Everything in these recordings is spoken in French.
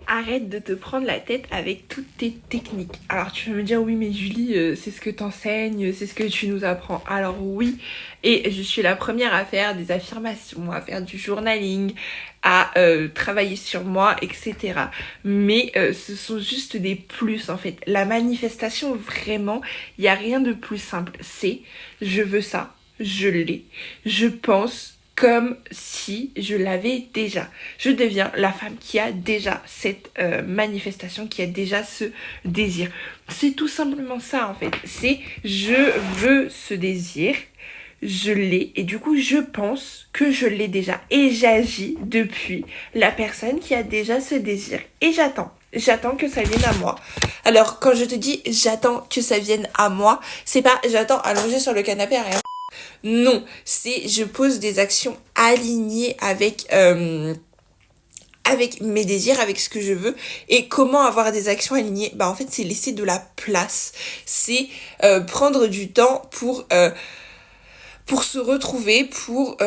arrête de te prendre la tête avec toutes tes techniques. Alors tu vas me dire oui mais Julie, c'est ce que t'enseignes, c'est ce que tu nous apprends. Alors oui, et je suis la première à faire des affirmations, à faire du journaling, à travailler sur moi, etc. Mais ce sont juste des plus en fait. La manifestation vraiment, il n'y a rien de plus simple. C'est je veux ça, je l'ai, je pense comme si je l'avais déjà. Je deviens la femme qui a déjà cette manifestation, qui a déjà ce désir. C'est tout simplement ça en fait. C'est je veux ce désir, je l'ai et du coup je pense que je l'ai déjà et j'agis depuis la personne qui a déjà ce désir et j'attends. J'attends que ça vienne à moi. Alors quand je te dis j'attends que ça vienne à moi, c'est pas j'attends allongé sur le canapé à rien. Non, c'est je pose des actions alignées avec mes désirs, avec ce que je veux. Et comment avoir des actions alignées? Bah en fait c'est laisser de la place. C'est prendre du temps pour se retrouver, pour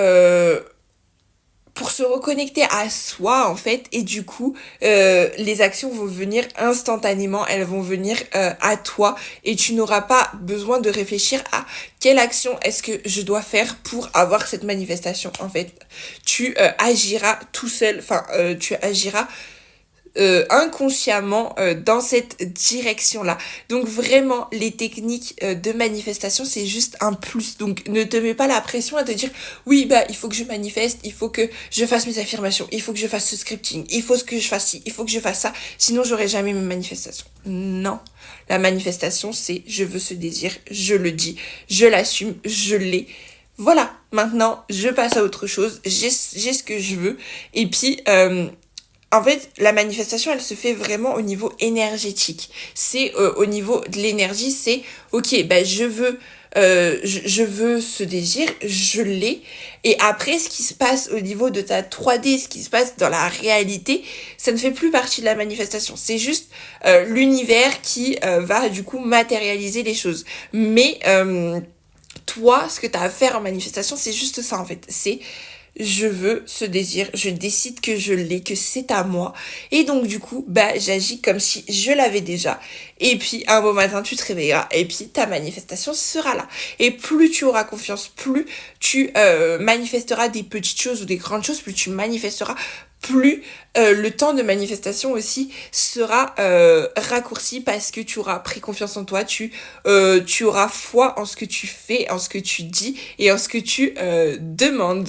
se reconnecter à soi en fait et du coup les actions vont venir instantanément, elles vont venir à toi et tu n'auras pas besoin de réfléchir à quelle action est-ce que je dois faire pour avoir cette manifestation. En fait tu agiras tout seul, tu agiras inconsciemment dans cette direction-là. Donc vraiment, les techniques de manifestation, c'est juste un plus. Donc ne te mets pas la pression à te dire, oui, bah il faut que je manifeste, il faut que je fasse mes affirmations, il faut que je fasse ce scripting, il faut que je fasse ci, il faut que je fasse ça, sinon j'aurai jamais mes manifestations. Non. La manifestation, c'est je veux ce désir, je le dis, je l'assume, je l'ai. Voilà, maintenant je passe à autre chose, j'ai ce que je veux, et puis en fait, la manifestation, elle se fait vraiment au niveau énergétique. C'est au niveau de l'énergie, c'est ok, bah je veux ce désir, je l'ai. Et après, ce qui se passe au niveau de ta 3D, ce qui se passe dans la réalité, ça ne fait plus partie de la manifestation. C'est juste l'univers qui va du coup matérialiser les choses. Mais toi, ce que tu as à faire en manifestation, c'est juste ça en fait. C'est je veux ce désir, je décide que je l'ai, que c'est à moi. Et donc du coup, bah j'agis comme si je l'avais déjà. Et puis un beau matin, tu te réveilleras et puis ta manifestation sera là. Et plus tu auras confiance, plus tu manifesteras des petites choses ou des grandes choses, plus tu manifesteras plus le temps de manifestation aussi sera raccourci parce que tu auras pris confiance en toi, tu auras foi en ce que tu fais, en ce que tu dis et en ce que tu demandes.